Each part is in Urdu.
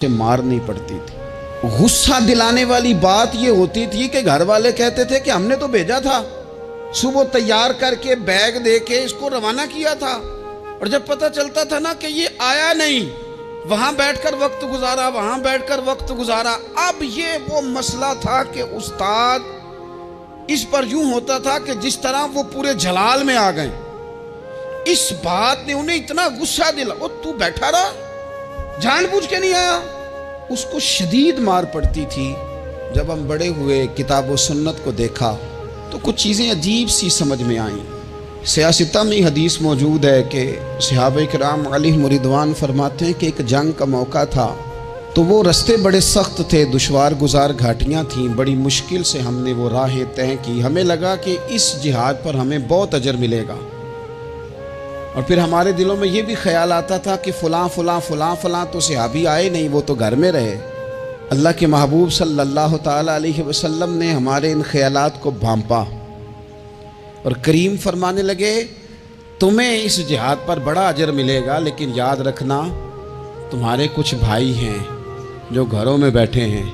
سے مارنی پڑتی تھی۔ غصہ دلانے والی بات یہ ہوتی تھی کہ گھر والے کہتے تھے کہ ہم نے تو بھیجا تھا، صبح تیار کر کے بیگ دے کے اس کو روانہ کیا تھا، اور جب پتہ چلتا تھا نا کہ یہ آیا نہیں، وہاں بیٹھ کر وقت گزارا، وہاں بیٹھ کر وقت گزارا۔ اب یہ وہ مسئلہ تھا کہ استاد اس پر یوں ہوتا تھا کہ جس طرح وہ پورے جلال میں آ گئے۔ اس بات نے انہیں اتنا غصہ دلا، وہ تو بیٹھا رہا، جان بوجھ کے نہیں آیا۔ اس کو شدید مار پڑتی تھی۔ جب ہم بڑے ہوئے، کتاب و سنت کو دیکھا تو کچھ چیزیں عجیب سی سمجھ میں آئیں۔ سیاستہ میں حدیث موجود ہے کہ صحابہ کرام علیہم رضوان فرماتے ہیں کہ ایک جنگ کا موقع تھا تو وہ رستے بڑے سخت تھے، دشوار گزار گھاٹیاں تھیں، بڑی مشکل سے ہم نے وہ راہیں طے کی۔ ہمیں لگا کہ اس جہاد پر ہمیں بہت اجر ملے گا، اور پھر ہمارے دلوں میں یہ بھی خیال آتا تھا کہ فلاں فلاں فلاں فلاں تو صحابی آئے نہیں، وہ تو گھر میں رہے۔ اللہ کے محبوب صلی اللہ تعالیٰ علیہ وسلم نے ہمارے ان خیالات کو بھانپا اور کریم فرمانے لگے تمہیں اس جہاد پر بڑا اجر ملے گا، لیکن یاد رکھنا تمہارے کچھ بھائی ہیں جو گھروں میں بیٹھے ہیں،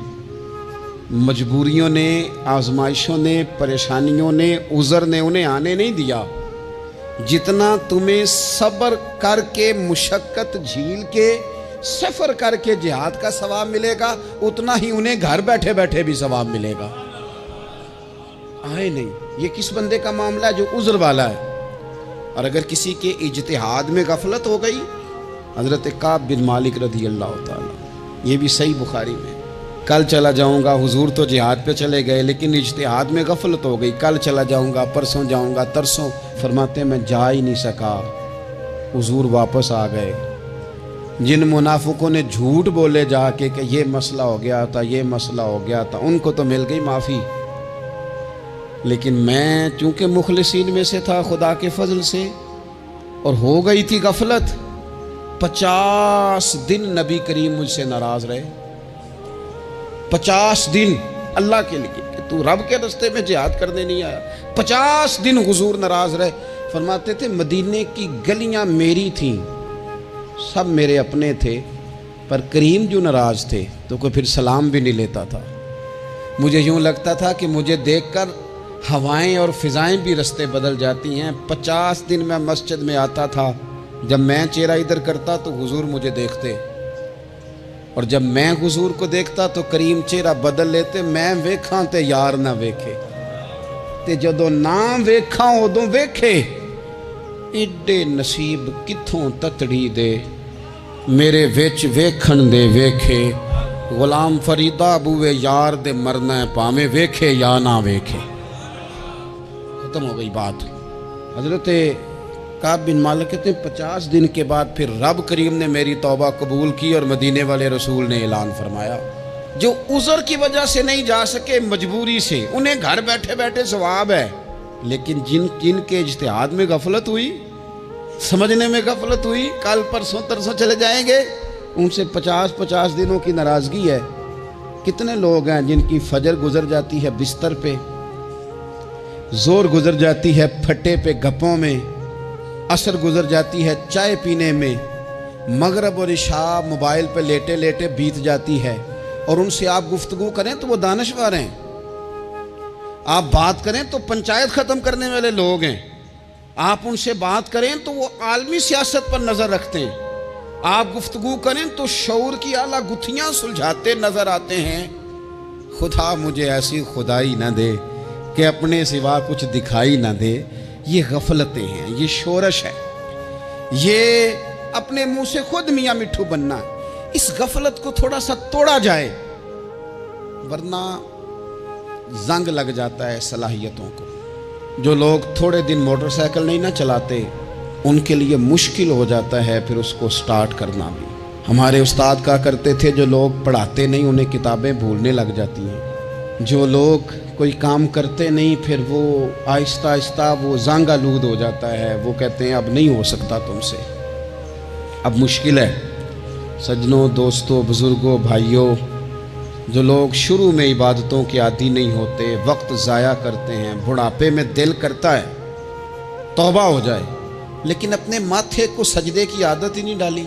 مجبوریوں نے، آزمائشوں نے، پریشانیوں نے، عذر نے انہیں آنے نہیں دیا۔ جتنا تمہیں صبر کر کے، مشقت جھیل کے، سفر کر کے جہاد کا ثواب ملے گا، اتنا ہی انہیں گھر بیٹھے بیٹھے بھی ثواب ملے گا۔ آئے نہیں، یہ کس بندے کا معاملہ ہے جو عذر والا ہے؟ اور اگر کسی کے اجتہاد میں غفلت ہو گئی، حضرت کعب بن مالک رضی اللہ تعالیٰ، یہ بھی صحیح بخاری میں، کل چلا جاؤں گا، حضور تو جہاد پہ چلے گئے لیکن اجتہاد میں غفلت ہو گئی، کل چلا جاؤں گا، پرسوں جاؤں گا، ترسوں، فرماتے میں جا ہی نہیں سکا، حضور واپس آ گئے۔ جن منافقوں نے جھوٹ بولے جا کے کہ یہ مسئلہ ہو گیا تھا، یہ مسئلہ ہو گیا تھا، ان کو تو مل گئی معافی، لیکن میں چونکہ مخلصین میں سے تھا خدا کے فضل سے، اور ہو گئی تھی غفلت، 50 دن نبی کریم مجھ سے ناراض رہے۔ 50 دن اللہ کے لیے کہ تو رب کے رستے میں جہاد کرنے نہیں آیا، 50 دن حضور ناراض رہے۔ فرماتے تھے مدینے کی گلیاں میری تھیں، سب میرے اپنے تھے، پر کریم جو ناراض تھے تو کوئی پھر سلام بھی نہیں لیتا تھا۔ مجھے یوں لگتا تھا کہ مجھے دیکھ کر ہوائیں اور فضائیں بھی رستے بدل جاتی ہیں۔ 50 دن میں مسجد میں آتا تھا، جب میں چہرہ ادھر کرتا تو حضور مجھے دیکھتے، اور جب میں حضور کو دیکھتا تو کریم چہرہ بدل لیتے، میں ویکھاں تے یار نہ ویکھے، تے جدوں نہ ویکھاں ادوں ویکھے، ایڈے نصیب کتھوں تتڑی دے، میرے وچ ویکھن دے ویکھے، غلام فریدہ بوئے یار دے مرنا ہے پاویں ویکھے یا نہ ویکھے۔ ختم ہو گئی بات۔ حضرت کعب بن مالک کہتے ہیں 50 دن کے بعد پھر رب کریم نے میری توبہ قبول کی، اور مدینے والے رسول نے اعلان فرمایا جو عذر کی وجہ سے نہیں جا سکے، مجبوری سے، انہیں گھر بیٹھے بیٹھے ثواب ہے، لیکن جن کے اجتہاد میں غفلت ہوئی، سمجھنے میں غفلت ہوئی، کل پرسوں ترسوں چلے جائیں گے، ان سے 50 دنوں کی ناراضگی ہے۔ کتنے لوگ ہیں جن کی فجر گزر جاتی ہے بستر پہ، زور گزر جاتی ہے پھٹے پہ گپوں میں، عصر گزر جاتی ہے چائے پینے میں، مغرب اور عشاء موبائل پہ لیٹے لیٹے بیت جاتی ہے، اور ان سے آپ گفتگو کریں تو وہ دانشور ہیں، آپ بات کریں تو پنچایت ختم کرنے والے لوگ ہیں، آپ ان سے بات کریں تو وہ عالمی سیاست پر نظر رکھتے ہیں، آپ گفتگو کریں تو شعور کی اعلیٰ گتھیاں سلجھاتے نظر آتے ہیں۔ خدا مجھے ایسی خدائی نہ دے کہ اپنے سوا کچھ دکھائی نہ دے۔ یہ غفلتیں ہیں، یہ شورش ہے، یہ اپنے منہ سے خود میاں مٹھو بننا ہے۔ اس غفلت کو تھوڑا سا توڑا جائے، ورنہ زنگ لگ جاتا ہے صلاحیتوں کو۔ جو لوگ تھوڑے دن موٹر سائیکل نہیں نہ چلاتے، ان کے لیے مشکل ہو جاتا ہے پھر اس کو سٹارٹ کرنا بھی۔ ہمارے استاد کہا کرتے تھے جو لوگ پڑھاتے نہیں انہیں کتابیں بھولنے لگ جاتی ہیں، جو لوگ کوئی کام کرتے نہیں پھر وہ آہستہ آہستہ وہ زنگ آلود ہو جاتا ہے، وہ کہتے ہیں اب نہیں ہو سکتا تم سے، اب مشکل ہے۔ سجنوں، دوستوں، بزرگوں، بھائیوں، جو لوگ شروع میں عبادتوں کے عادی نہیں ہوتے، وقت ضائع کرتے ہیں، بڑھاپے میں دل کرتا ہے توبہ ہو جائے، لیکن اپنے ماتھے کو سجدے کی عادت ہی نہیں ڈالی۔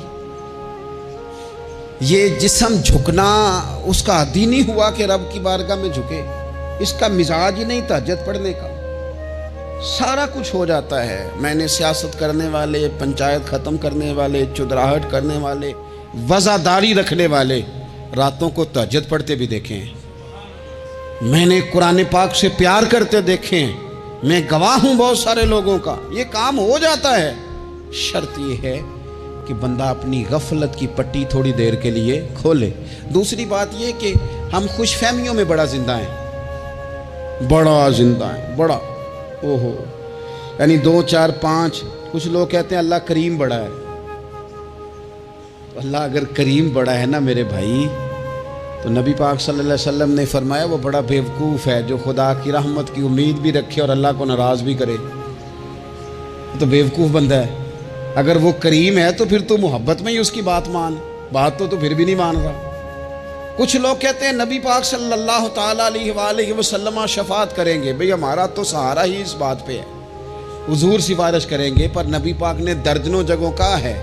یہ جسم جھکنا اس کا عادی نہیں ہوا کہ رب کی بارگاہ میں جھکے، اس کا مزاج ہی نہیں تہجد پڑھنے کا، سارا کچھ ہو جاتا ہے۔ میں نے سیاست کرنے والے، پنچایت ختم کرنے والے، چدراہٹ کرنے والے، وزاداری رکھنے والے راتوں کو تہجد پڑھتے بھی دیکھے ہیں، میں نے قرآن پاک سے پیار کرتے دیکھے ہیں، میں گواہ ہوں بہت سارے لوگوں کا، یہ کام ہو جاتا ہے۔ شرط یہ ہے کہ بندہ اپنی غفلت کی پٹی تھوڑی دیر کے لیے کھولے۔ دوسری بات یہ کہ ہم خوش فہمیوں میں بڑا زندہ ہیں، بڑا اوہو، یعنی 2 4 5، کچھ لوگ کہتے ہیں اللہ کریم بڑا ہے۔ اللہ اگر کریم بڑا ہے نا میرے بھائی، تو نبی پاک صلی اللہ علیہ وسلم نے فرمایا وہ بڑا بیوقوف ہے جو خدا کی رحمت کی امید بھی رکھے اور اللہ کو ناراض بھی کرے، تو بیوقوف بندہ ہے۔ اگر وہ کریم ہے تو پھر تو محبت میں ہی اس کی بات مان، بات تو پھر بھی نہیں مان رہا۔ کچھ لوگ کہتے ہیں نبی پاک صلی اللہ تعالیٰ علیہ وآلہ وسلم شفاعت کریں گے، بھئی ہمارا تو سہارا ہی اس بات پہ ہے، حضور سفارش کریں گے، پر نبی پاک نے درجنوں جگہوں کہا ہے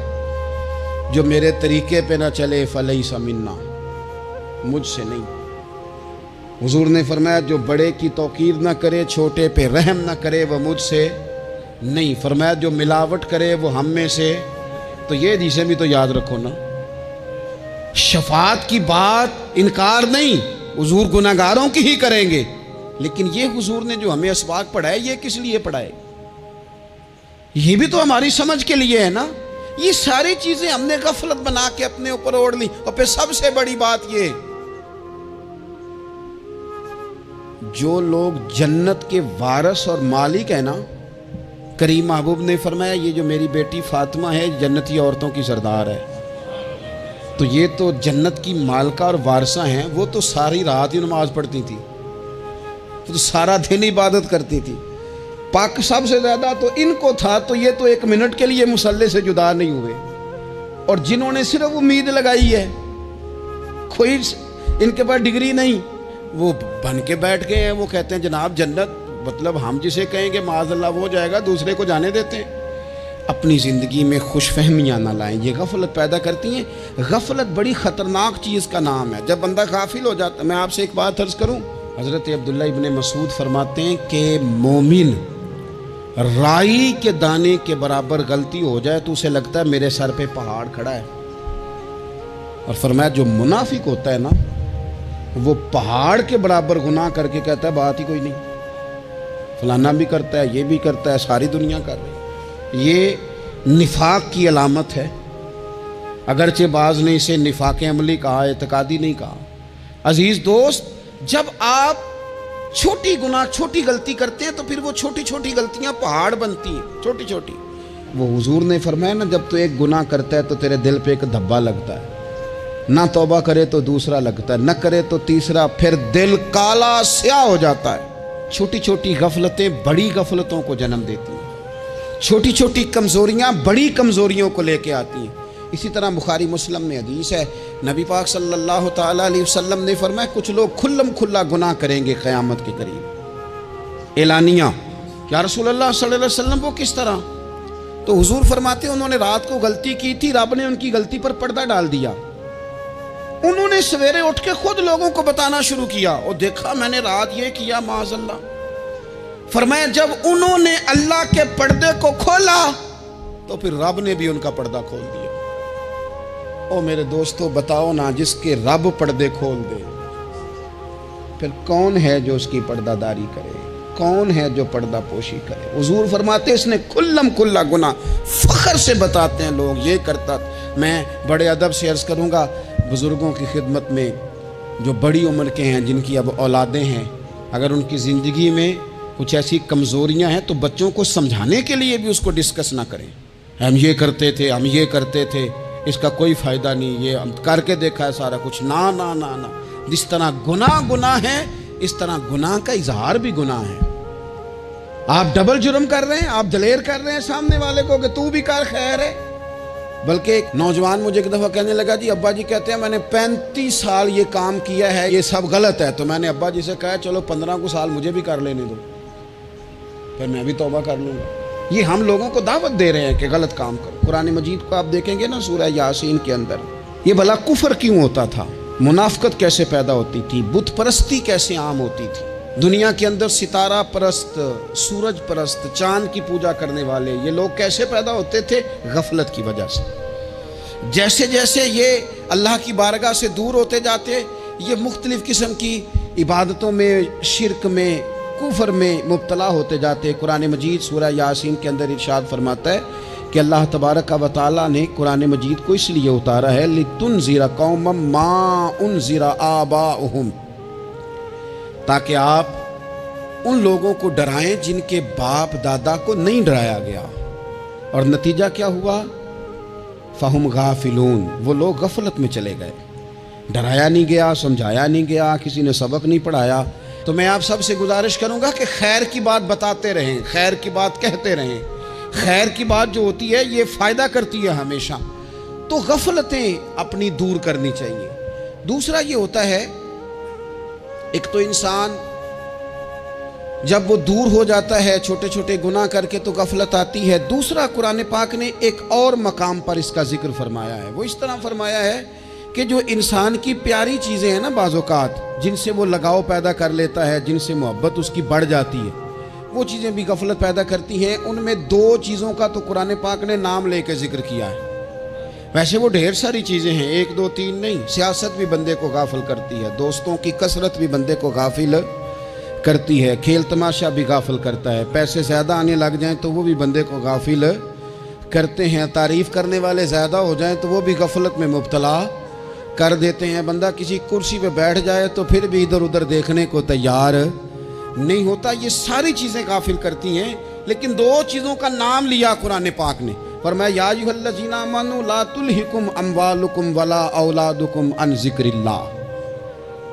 جو میرے طریقے پہ نہ چلے فلیس منا، مجھ سے نہیں۔ حضور نے فرمایا جو بڑے کی توقیر نہ کرے، چھوٹے پہ رحم نہ کرے، وہ مجھ سے نہیں۔ فرمایا جو ملاوٹ کرے وہ ہم میں سے، تو یہ حدیثیں بھی تو یاد رکھو نا۔ شفاعت کی بات انکار نہیں، حضور گناہگاروں کی ہی کریں گے، لیکن یہ حضور نے جو ہمیں اسباق پڑھائے یہ کس لیے پڑھائے؟ یہ بھی تو ہماری سمجھ کے لیے ہے نا۔ یہ ساری چیزیں ہم نے غفلت بنا کے اپنے اوپر اوڑھ لی، اور پھر سب سے بڑی بات یہ، جو لوگ جنت کے وارث اور مالک ہیں نا، کریم محبوب نے فرمایا یہ جو میری بیٹی فاطمہ ہے جنتی عورتوں کی سردار ہے، تو یہ تو جنت کی مالکہ اور وارثہ ہیں، وہ تو ساری رات ہی نماز پڑھتی تھی، تو سارا دن عبادت کرتی تھی، پاک سب سے زیادہ تو ان کو تھا، تو یہ تو 1 منٹ کے لیے مصلی سے جدا نہیں ہوئے۔ اور جنہوں نے صرف امید لگائی ہے، کوئی ان کے پاس ڈگری نہیں، وہ بن کے بیٹھ گئے ہیں، وہ کہتے ہیں جناب جنت، مطلب ہم جسے کہیں گے معاذ اللہ وہ جائے گا، دوسرے کو جانے دیتے ہیں۔ اپنی زندگی میں خوش فہمیاں نہ لائیں، یہ غفلت پیدا کرتی ہیں۔ غفلت بڑی خطرناک چیز کا نام ہے، جب بندہ غافل ہو جاتا ہے۔ میں آپ سے ایک بات عرض کروں، حضرت عبداللہ ابن مسعود فرماتے ہیں کہ مومن رائی کے دانے کے برابر غلطی ہو جائے تو اسے لگتا ہے میرے سر پہ پہاڑ کھڑا ہے، اور فرمایا جو منافق ہوتا ہے نا، وہ پہاڑ کے برابر گناہ کر کے کہتا ہے بات ہی کوئی نہیں، فلانا بھی کرتا ہے، یہ بھی کرتا ہے، ساری دنیا کر رہی ہے۔ یہ نفاق کی علامت ہے، اگرچہ بعض نے اسے نفاق عملی کہا، اعتقادی نہیں کہا۔ عزیز دوست، جب آپ چھوٹی غلطی کرتے ہیں تو پھر وہ چھوٹی چھوٹی غلطیاں پہاڑ بنتی ہیں، چھوٹی چھوٹی۔ وہ حضور نے فرمایا نا، جب تو ایک گناہ کرتا ہے تو تیرے دل پہ ایک دھبا لگتا ہے، نہ توبہ کرے تو دوسرا لگتا ہے، نہ کرے تو تیسرا، پھر دل کالا سیاہ ہو جاتا ہے۔ چھوٹی چھوٹی غفلتیں بڑی غفلتوں کو جنم دیتی ہیں، چھوٹی چھوٹی کمزوریاں بڑی کمزوریوں کو لے کے آتی ہیں۔ اسی طرح بخاری مسلم میں حدیث ہے، نبی پاک صلی اللہ تعالیٰ علیہ وسلم نے فرمایا کچھ لوگ کھلم کھلا گناہ کریں گے قیامت کے قریب، اعلانیہ۔ یا رسول اللہ صلی اللہ علیہ وسلم وہ کس طرح؟ تو حضور فرماتے ہیں انہوں نے رات کو غلطی کی تھی، رب نے ان کی غلطی پر پردہ ڈال دیا، انہوں نے سویرے اٹھ کے خود لوگوں کو بتانا شروع کیا، اور دیکھا میں نے رات یہ کیا، معاذ اللہ۔ فرمایا جب انہوں نے اللہ کے پردے کو کھولا تو پھر رب نے بھی ان کا پردہ کھول دیا۔ او میرے دوستو بتاؤ نا، جس کے رب پردے کھول دے پھر کون ہے جو اس کی پردہ داری کرے؟ کون ہے جو پردہ پوشی کرے؟ حضور فرماتے اس نے کھلم کھلا گناہ، فخر سے بتاتے ہیں لوگ یہ کرتا۔ میں بڑے ادب سے عرض کروں گا بزرگوں کی خدمت میں، جو بڑی عمر کے ہیں، جن کی اب اولادیں ہیں، اگر ان کی زندگی میں کچھ ایسی کمزوریاں ہیں تو بچوں کو سمجھانے کے لیے بھی اس کو ڈسکس نہ کریں، ہم یہ کرتے تھے، ہم یہ کرتے تھے، اس کا کوئی فائدہ نہیں، یہ ہم کر کے دیکھا ہے سارا کچھ۔ نہ نہ نہ نہ، جس طرح گناہ ہے اس طرح گناہ کا اظہار بھی گناہ ہے۔ آپ ڈبل جرم کر رہے ہیں، آپ دلیر کر رہے ہیں سامنے والے کو کہ تو بھی کر، خیر ہے۔ بلکہ ایک نوجوان مجھے ایک دفعہ کہنے لگا جی ابا جی کہتے ہیں میں نے 35 سال یہ کام کیا ہے، یہ سب غلط ہے۔ تو میں نے ابا جی سے کہا چلو 15 کو سال مجھے بھی کر لینے دو، پھر میں بھی توبہ کر لوں گا۔ یہ ہم لوگوں کو دعوت دے رہے ہیں کہ غلط کام کرو۔ قرآن مجید کو آپ دیکھیں گے نا، سورہ یاسین کے اندر یہ بھلا کفر کیوں ہوتا تھا؟ منافقت کیسے پیدا ہوتی تھی؟ بت پرستی کیسے عام ہوتی تھی؟ دنیا کے اندر ستارہ پرست، سورج پرست، چاند کی پوجا کرنے والے یہ لوگ کیسے پیدا ہوتے تھے؟ غفلت کی وجہ سے۔ جیسے جیسے یہ اللہ کی بارگاہ سے دور ہوتے جاتے، یہ مختلف قسم کی عبادتوں میں، شرک میں، کفر میں مبتلا ہوتے جاتے۔ قرآن مجید سورہ یاسین کے اندر ارشاد فرماتا ہے کہ اللہ تبارک و تعالیٰ نے قرآن مجید کو اس لیے اتارا ہے لِتُنذِرَ قَوْمًا مَا أُنذِرَ آبَاؤُهُمْ، تاکہ آپ ان لوگوں کو ڈرائیں جن کے باپ دادا کو نہیں ڈرایا گیا۔ اور نتیجہ کیا ہوا؟ فَهُمْ غَافِلُونَ، وہ لوگ غفلت میں چلے گئے، ڈرایا نہیں گیا، سمجھایا نہیں گیا، کسی نے سبق نہیں پڑھایا۔ تو میں آپ سب سے گزارش کروں گا کہ خیر کی بات بتاتے رہیں، خیر کی بات کہتے رہیں۔ خیر کی بات جو ہوتی ہے یہ فائدہ کرتی ہے ہمیشہ، تو غفلتیں اپنی دور کرنی چاہیے۔ دوسرا یہ ہوتا ہے، ایک تو انسان جب وہ دور ہو جاتا ہے چھوٹے چھوٹے گناہ کر کے تو غفلت آتی ہے۔ دوسرا قرآن پاک نے ایک اور مقام پر اس کا ذکر فرمایا ہے، وہ اس طرح فرمایا ہے کہ جو انسان کی پیاری چیزیں ہیں نا بعض اوقات، جن سے وہ لگاؤ پیدا کر لیتا ہے، جن سے محبت اس کی بڑھ جاتی ہے، وہ چیزیں بھی غفلت پیدا کرتی ہیں۔ ان میں دو چیزوں کا تو قرآن پاک نے نام لے کے ذکر کیا ہے۔ ویسے وہ ڈھیر ساری چیزیں ہیں، ایک دو تین نہیں۔ سیاست بھی بندے کو غافل کرتی ہے، دوستوں کی کثرت بھی بندے کو غافل کرتی ہے، کھیل تماشا بھی غافل کرتا ہے، پیسے زیادہ آنے لگ جائیں تو وہ بھی بندے کو غافل کرتے ہیں، تعریف کرنے والے زیادہ ہو جائیں تو وہ بھی غفلت میں مبتلا کر دیتے ہیں۔ بندہ کسی کرسی پہ بیٹھ جائے تو پھر بھی ادھر ادھر دیکھنے کو تیار نہیں ہوتا۔ یہ ساری چیزیں غافل کرتی ہیں، لیکن دو چیزوں کا نام لیا قرآن پاک نے، فرمایا یا ایھا الذین آمنوا لا تلھکم اموالکم ولا اولادکم عن ذکر اللہ۔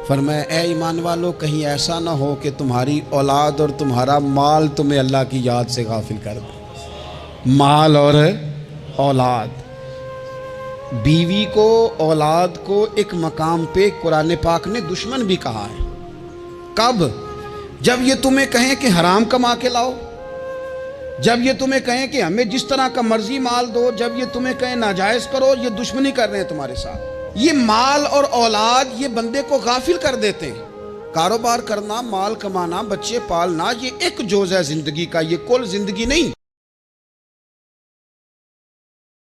فرمایا اے ایمان والو، کہیں ایسا نہ ہو کہ تمہاری اولاد اور تمہارا مال تمہیں اللہ کی یاد سے غافل کر دے۔ مال اور اولاد، بیوی کو، اولاد کو ایک مقام پہ قرآن پاک نے دشمن بھی کہا ہے۔ کب؟ جب یہ تمہیں کہیں کہ حرام کما کے لاؤ، جب یہ تمہیں کہیں کہ ہمیں جس طرح کا مرضی مال دو، جب یہ تمہیں کہیں ناجائز کرو، یہ دشمنی کر رہے ہیں تمہارے ساتھ۔ یہ مال اور اولاد یہ بندے کو غافل کر دیتے ہیں۔ کاروبار کرنا، مال کمانا، بچے پالنا، یہ ایک جزء ہے زندگی کا، یہ کل زندگی نہیں۔